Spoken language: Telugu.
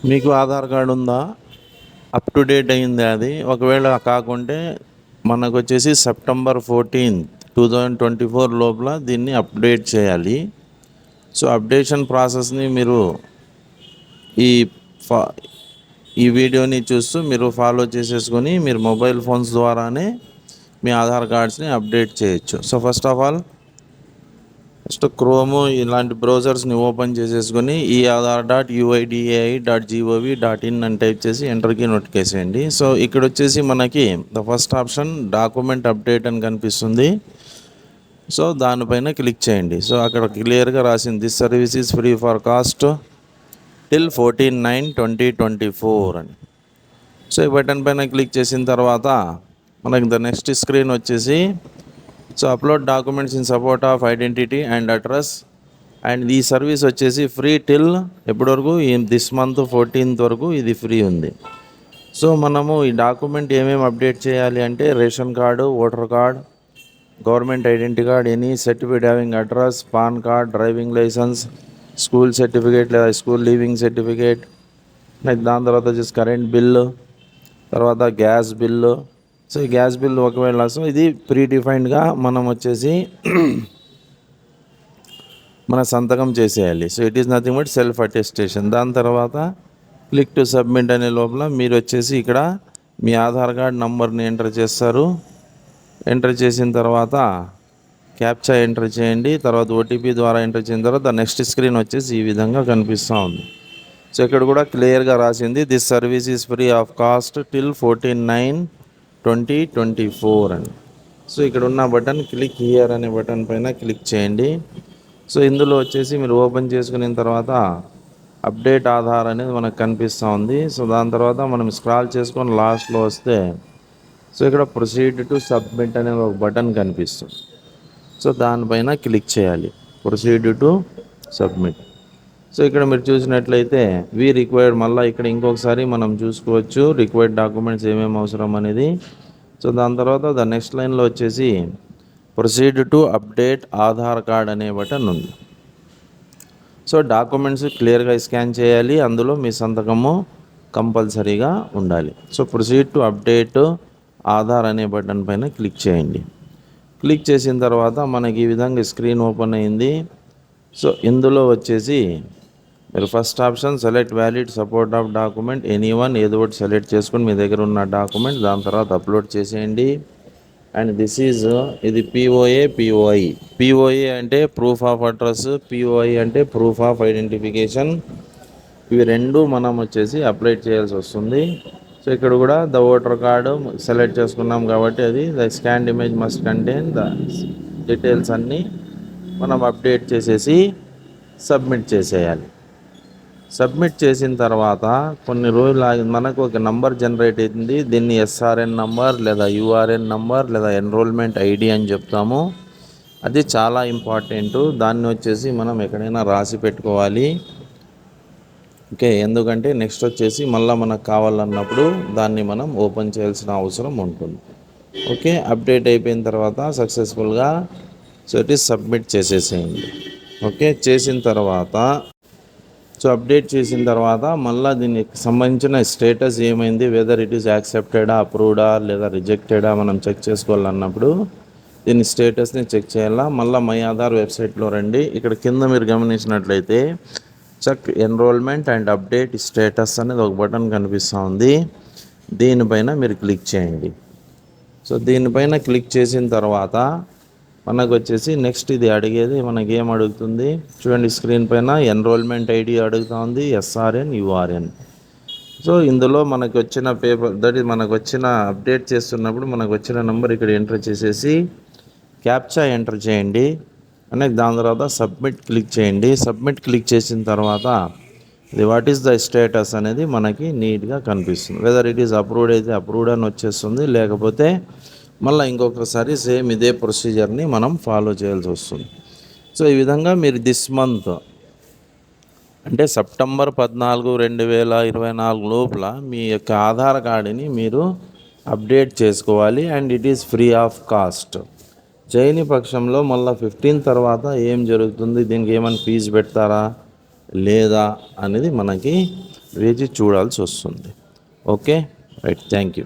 మీకు ఆధార్ కార్డు ఉందా? అప్ టు డేట్ అయింది అది? ఒకవేళ కాకుంటే మనకు వచ్చేసి సెప్టెంబర్ 14, 2024 లోపల దీన్ని అప్డేట్ చేయాలి. సో అప్డేషన్ ప్రాసెస్ని మీరు ఈ ఫా ఈ వీడియోని చూస్తూ మీరు ఫాలో చేసేసుకొని మీరు మొబైల్ ఫోన్స్ ద్వారానే మీ ఆధార్ కార్డ్స్ని అప్డేట్ చేయొచ్చు. సో ఫస్ట్ క్రోము ఇలాంటి బ్రౌజర్స్ని ఓపెన్ చేసేసుకొని eadar.uidaa.gov.in అని టైప్ చేసి ఎంటర్కి నొక్కేసేయండి. సో ఇక్కడ వచ్చేసి మనకి the first option document update అని కనిపిస్తుంది. సో దానిపైన క్లిక్ చేయండి. సో అక్కడ క్లియర్గా రాసింది this service is free for cost till 14/9/2024 అని. సో ఈ బటన్ పైన క్లిక్ చేసిన తర్వాత మనకి ద నెక్స్ట్ స్క్రీన్ వచ్చేసి so upload documents in support of identity and address and ఈ సర్వీస్ వచ్చేసి ఫ్రీ టిల్ ఎప్పటి వరకు దిస్ మంత్ 14th వరకు ఇది ఫ్రీ ఉంది. సో మనము ఈ డాక్యుమెంట్ ఏమేమి అప్డేట్ చేయాలి అంటే ration card, voter card, government identity card, any certificate having address, PAN card, driving licence, school certificate లేదా స్కూల్ లీవింగ్ సర్టిఫికేట్, నెక్స్ట్ దాని తర్వాత వచ్చేసి కరెంట్ బిల్లు, తర్వాత గ్యాస్ బిల్లు. సో ఈ గ్యాస్ బిల్లు ఒకవేళ సో ఇది ప్రీ డిఫైన్డ్గా మనం వచ్చేసి మన సంతకం చేసేయాలి. So it is nothing but self attestation. దాని తర్వాత క్లిక్ టు సబ్మిట్ అనే లోపల మీరు వచ్చేసి ఇక్కడ మీ ఆధార్ కార్డ్ నంబర్ని ఎంటర్ చేస్తారు. ఎంటర్ చేసిన తర్వాత క్యాప్చా ఎంటర్ చేయండి. తర్వాత ఓటీపీ ద్వారా ఎంటర్ చేసిన తర్వాత నెక్స్ట్ స్క్రీన్ వచ్చేసి ఈ విధంగా కనిపిస్తూ ఉంది. సో ఇక్కడ కూడా క్లియర్గా రాసింది this service is free of cost till 14/9/2024 అని. సో ఇక్కడ ఉన్న బటన్ క్లిక్ హియర్ అనే బటన్ పైన క్లిక్ చేయండి. సో ఇందులో వచ్చేసి మీరు ఓపెన్ చేసుకున్న తర్వాత అప్డేట్ ఆధార్ అనేది మనకు కనిపిస్తూ ఉంది. సో దాని తర్వాత మనం స్క్రాల్ చేసుకొని లాస్ట్లో వస్తే సో ఇక్కడ ప్రొసీడ్ టు సబ్మిట్ అనే ఒక బటన్ కనిపిస్తుంది. సో దానిపైన క్లిక్ చేయాలి, ప్రొసీడ్ టు సబ్మిట్. సో ఇక్కడ మీరు చూసినట్లయితే రిక్వైర్డ్ మళ్ళీ ఇక్కడ ఇంకొకసారి మనం చూసుకోవచ్చు రిక్వైర్డ్ డాక్యుమెంట్స్ ఏమేమి అవసరం అనేది. సో దాని తర్వాత ద నెక్స్ట్ లైన్లో వచ్చేసి proceed to update Aadhaar card అనే బటన్ ఉంది. సో డాక్యుమెంట్స్ క్లియర్గా స్కాన్ చేయాలి, అందులో మీ సంతకము కంపల్సరీగా ఉండాలి. So proceed to update Aadhaar అనే బటన్ పైన క్లిక్ చేయండి. క్లిక్ చేసిన తర్వాత మనకి ఈ విధంగా స్క్రీన్ ఓపెన్ అయింది. సో ఇందులో వచ్చేసి మీరు first option select valid support of document anyone ఏదో ఒకటి సెలెక్ట్ చేసుకొని మీ దగ్గర ఉన్న డాక్యుమెంట్ దాని తర్వాత అప్లోడ్ చేసేయండి. అండ్ ఇది పిఓఐ అంటే ప్రూఫ్ ఆఫ్ అడ్రస్, పిఓఐ అంటే ప్రూఫ్ ఆఫ్ ఐడెంటిఫికేషన్. ఇవి రెండు మనం వచ్చేసి అప్లై చేయాల్సి వస్తుంది. సో ఇక్కడ కూడా ద ఓటర్ కార్డు సెలెక్ట్ చేసుకున్నాం కాబట్టి అది the scanned image must contain the details అన్నీ మనం అప్డేట్ చేసేసి సబ్మిట్ చేసేయాలి. సబ్మిట్ చేసిన తర్వాత కొన్ని రోజులు మనకు ఒక నంబర్ జనరేట్ అవుతుంది. దీన్ని ఎస్ఆర్ఎన్ నంబర్ లేదా యూఆర్ఎన్ నంబర్ లేదా ఎన్రోల్మెంట్ ఐడి అని చెప్తాము. అది చాలా ఇంపార్టెంట్. దాన్ని వచ్చేసి మనం ఎక్కడైనా రాసి పెట్టుకోవాలి. ఓకే, ఎందుకంటే నెక్స్ట్ వచ్చేసి మళ్ళీ మనకు కావాలన్నప్పుడు దాన్ని మనం ఓపెన్ చేయాల్సిన అవసరం ఉంటుంది. ఓకే, అప్డేట్ అయిపోయిన తర్వాత సక్సెస్ఫుల్గా సో ఇట్ ఈస్ సబ్మిట్ చేసేసేయండి. ఓకే, చేసిన తర్వాత సో అప్డేట్ చేసిన తర్వాత మళ్ళీ దీనికి సంబంధించిన స్టేటస్ ఏమైంది, వెదర్ ఇట్ ఈస్ యాక్సెప్టెడా, అప్రూవ్డా లేదా రిజెక్టెడా మనం చెక్ చేసుకోవాలన్నప్పుడు దీని స్టేటస్ని చెక్ చేయాలా. మళ్ళీ మై ఆధార్ వెబ్సైట్లో రండి. ఇక్కడ కింద మీరు గమనించినట్లయితే check enrolment and update status అనేది ఒక బటన్ కనిపిస్తూ ఉంది. దీనిపైన మీరు క్లిక్ చేయండి. సో దీనిపైన క్లిక్ చేసిన తర్వాత మనకు వచ్చేసి నెక్స్ట్ ఇది అడిగేది మనకి ఏం అడుగుతుంది చూడండి, స్క్రీన్ పైన ఎన్రోల్మెంట్ ఐడి అడుగుతూ ఉంది, ఎస్ఆర్ఎన్, యూఆర్ఎన్. సో ఇందులో మనకు వచ్చిన పేపర్ మనకు వచ్చిన అప్డేట్ చేస్తున్నప్పుడు మనకు వచ్చిన నెంబర్ ఇక్కడ ఎంటర్ చేసేసి క్యాప్చా ఎంటర్ చేయండి. అనేది దాని తర్వాత సబ్మిట్ క్లిక్ చేయండి. సబ్మిట్ క్లిక్ చేసిన తర్వాత ఇది వాట్ ఈస్ ద స్టేటస్ అనేది మనకి నీట్గా కనిపిస్తుంది. వెదర్ ఇట్ ఈస్ అప్రూవ్డ్ అయితే అప్రూవ్డ్ అని వచ్చేస్తుంది, లేకపోతే మళ్ళీ ఇంకొకసారి సేమ్ ఇదే ప్రొసీజర్ని మనం ఫాలో చేయాల్సి వస్తుంది. సో ఈ విధంగా మీరు దిస్ మంత్ అంటే సెప్టెంబర్ 14, 2024 లోపల మీ యొక్క ఆధార్ కార్డుని మీరు అప్డేట్ చేసుకోవాలి. And it is free of cost. చేయని పక్షంలో మళ్ళీ 15 తర్వాత ఏం జరుగుతుంది, దీనికి ఏమైనా ఫీజు పెడతారా లేదా అనేది మనకి వేచి చూడాల్సి వస్తుంది. Okay, right, thank you.